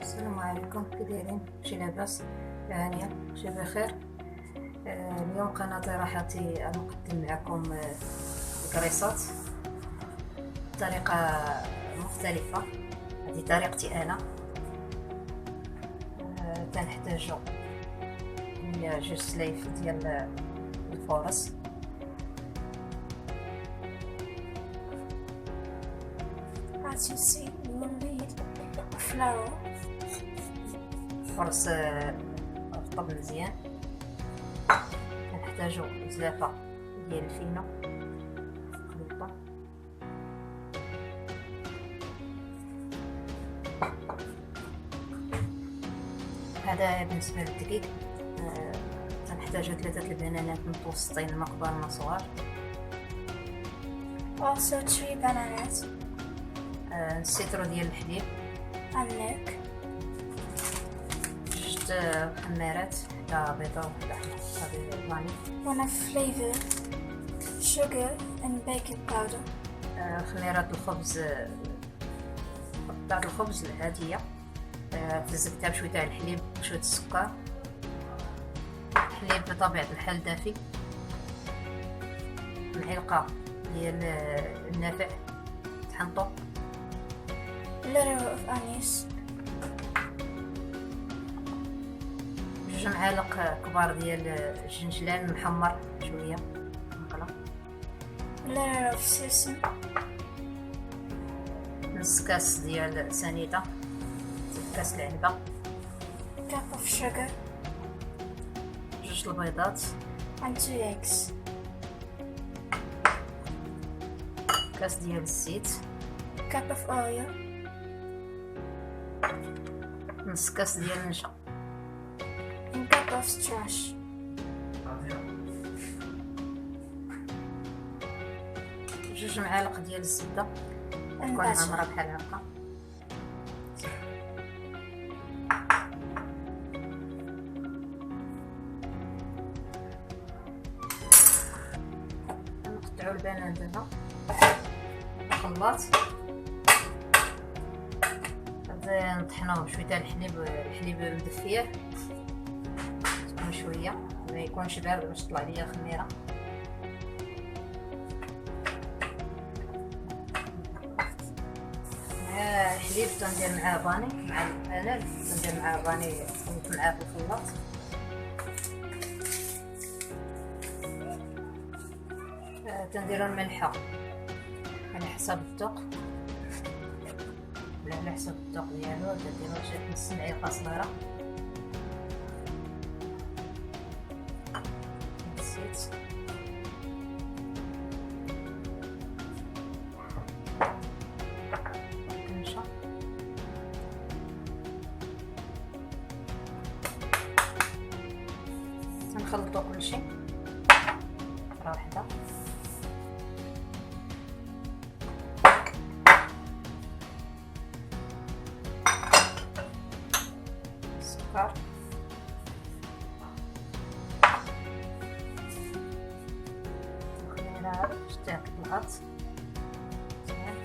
السلام عليكم، كي دايرين؟ شي لاباس؟ هانية شي بخير. اليوم قناة راحتي نقدم معكم الكريسات بطريقة مختلفة. هذه طريقتي أنا. تنحتاجو هي 2 سلايف ديال الفورص، As you see, you will need flour, فرص رطب مزيان. كنحتاجو زلافة ديال الفينو خليطة، هذا بالنسبة للدقيق. تنحتاجو 3 البنانات متوسطين ما كبار ما صغار، also 3 bananas, السيترو ديال الحليب، and milk, 2 خمارات، وحدة بيضة وحدة فاني، 1 flavor, sugar and baking powder, خميرات الخبز، قطعة الخبز العادية، فزقتها بشوية تاع الحليب وشوية السكر، حليب بطبيعة الحال دافي، معلقة ديال النافع تحنطو، little of anise, 2 معالق كبار ديال الجنجلان محمر شوية مقلة، little of sesame, نص كاس ديال سنيدة، كاس العنبة، cup of sugar, 2 البيضات، and 2 eggs, كاس ديال الزيت، cup of oil, نص كاس ديال النشا، and cup of starch. 2 معالق ديال الزبدة and تكون butter. عامرة بحال هكا، نقطعو البنان دابا الخلاط، غادي نطحنوه بشويه تاع الحليب مدفيه، تكون شويه ما يكونش بارد باش تطلع ليا خميره. مع الحليب تندير معاه باني، مع البنان تندير معاه باني نخلط معاه في الخلاط، تنديرو الملحه على حسب الذوق، ولا على حسب الذوق ديالو، تديرو شي نص معلقه صغيره الزيت، النشا، تنخلطو كلشي مرة واحدة، السكر، الخميرة شتاها كتنقط مزيان،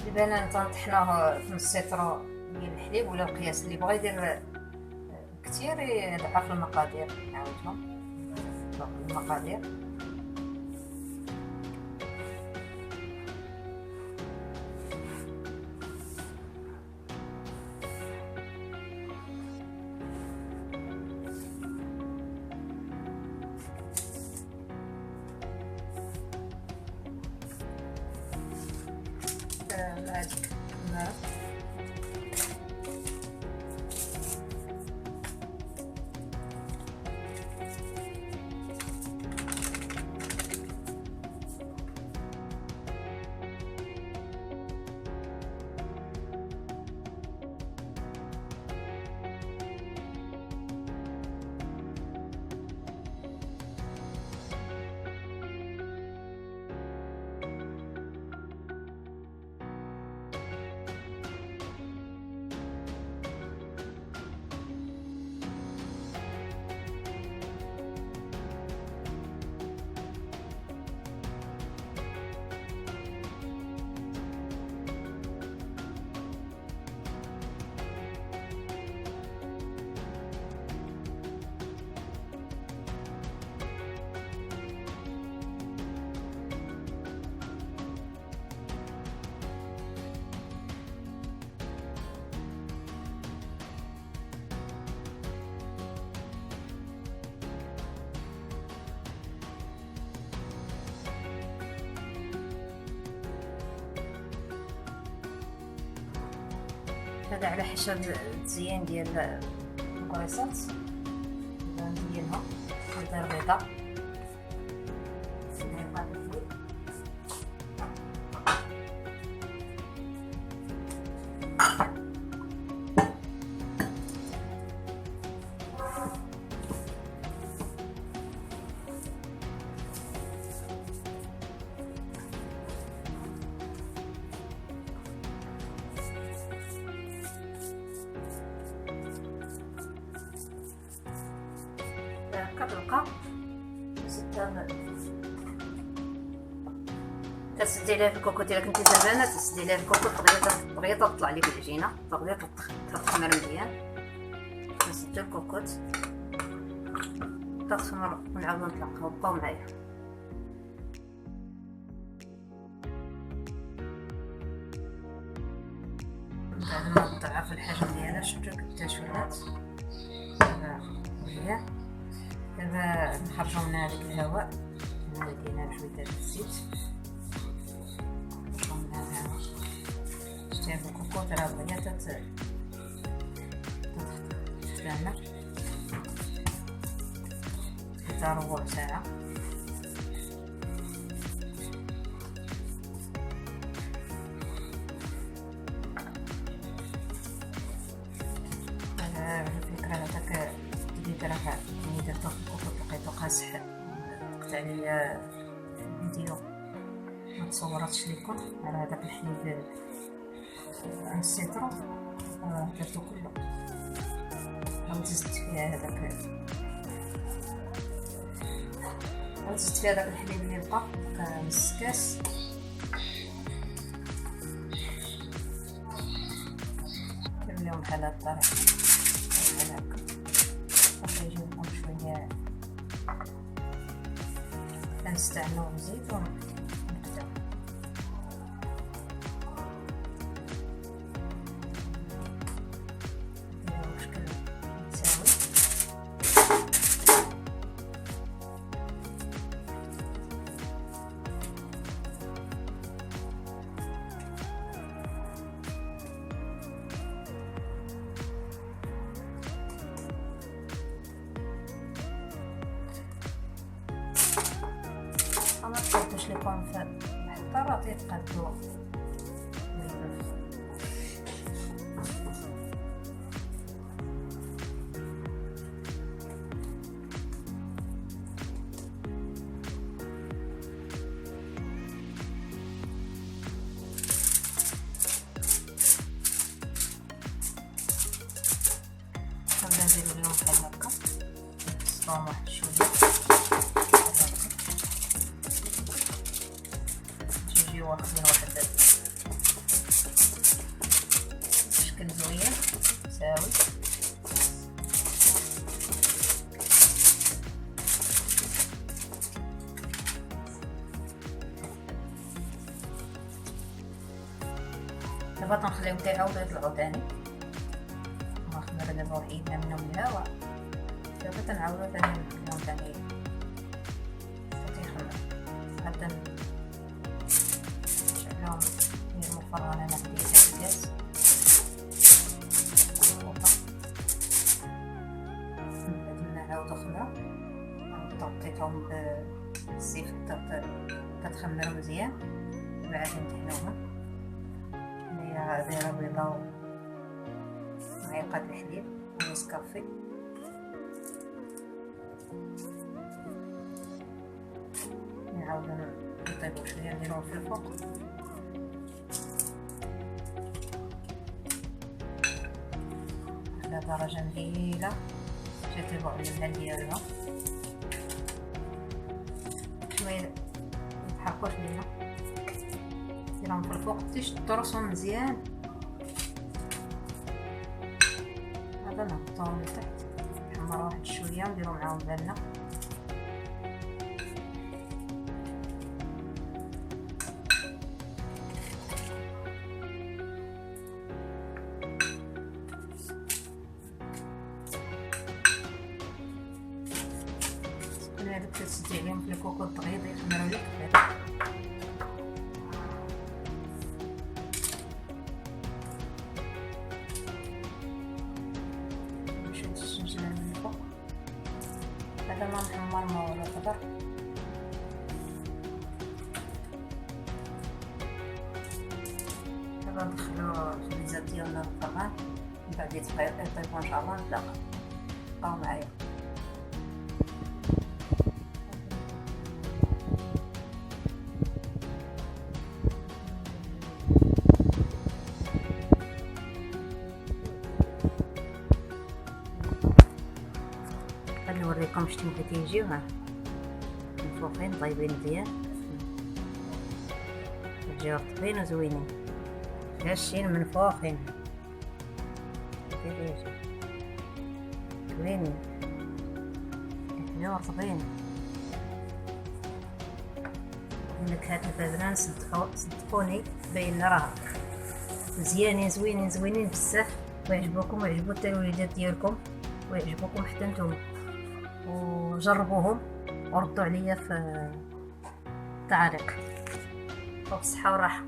البنان تنطحنوه في نص سيترو ديال الحليب، ولا القياس اللي بغا يدير كتير يضعف المقادير. نعاودهم المقادير، هذيك الماء، هذا على حسب التزيين ديال الكريسات. نزينها ندير بيضه كتلقى تسدي لها في الكوكو ديالك انت زبانه، تسدي لها في الكوكو دغيا تطلع لك العجينه دغيا تخمر مزيان. نسدو الكوكوط تخمر ونعاودو نطلقها. بقاو معايا. بعد ما نضعف الحجم ديالها شفتو كيفاش ولات مزيان. دابا نخرجو من هذاك الهواء اللي دينا بشويه ديال الزيت. شتي هاد الكوكوط راه بغيات تتفانا حتى ربع ساعه. الفكره هذاك بديت راه ملي درت الكوكوط لقيتو قاصح، قطع ليا الفيديو ما تصورتش لكم على هذاك الحليب عن السيترو. درتو كله وزدت فيها هذاك الحليب اللي بقى نص كاس. كنمليهم بحال هاد الطريقه بحال هكا باش يجيو لكم شويه. كنستعملو الزيت ونقطع. نديرو بشكل متساوي. ما تقدوش لكم حتى راه تيتقادو نبدا نديرو لهم بحال هكا. نقصوهم واحد شويه واخدين واحد شكل زوين مساوي. دابا تنخليهم كيعاودو يطلعو تاني. نخمر دابا وحيدنا منهم الهواء. دابا تنعاودو تاني نخليهم تاني تيخمر حتى فرانة نحديد الجاز. نعاودو خضرا ططيتهم بالزيت حتى تتخمر مزيان. بعد نطحنوهم. هنايا دايره بيضه ومعلقه الحليب ونسكافي. نعاودو نطيبو شويه نديروهم في الفوق. على درجة مهيلة تيطيبو على الماء ديالها شوية متحرقوش لينا. نديرهم في الفوق تيشدو راسهم مزيان. هذا نهبطوهم لتحت نحمرو واحد شوية ونديرو معاهم بالنا. هذوك تسدي عليهم في الكوكوط دغيا يخمروا لك هذا. الشنجلة من الفوق. هذا ما محمر ما ولا خضر. دابا ندخلو الخبيزات ديالنا للطاغان، من بعد يطيبو ان شاء الله. نتلاقاو، بقاو معايا. نوريكم شتي كي تيجيو ها منفوخين طايبين مزيان، يجيو رطبين وزوينين، هشين منفوخين كيف يجيو زوينين، يجيو رطبين. نكهات البلبنان صدقوني باين راه مزيانين زوينين زوينين بزاف، ويعجبوكم ويعجبو حتى الوليدات ديالكم ويعجبوكم حتى نتوما، وجربوهم وردوا عليا في التعاليق. وبصحة وراحة.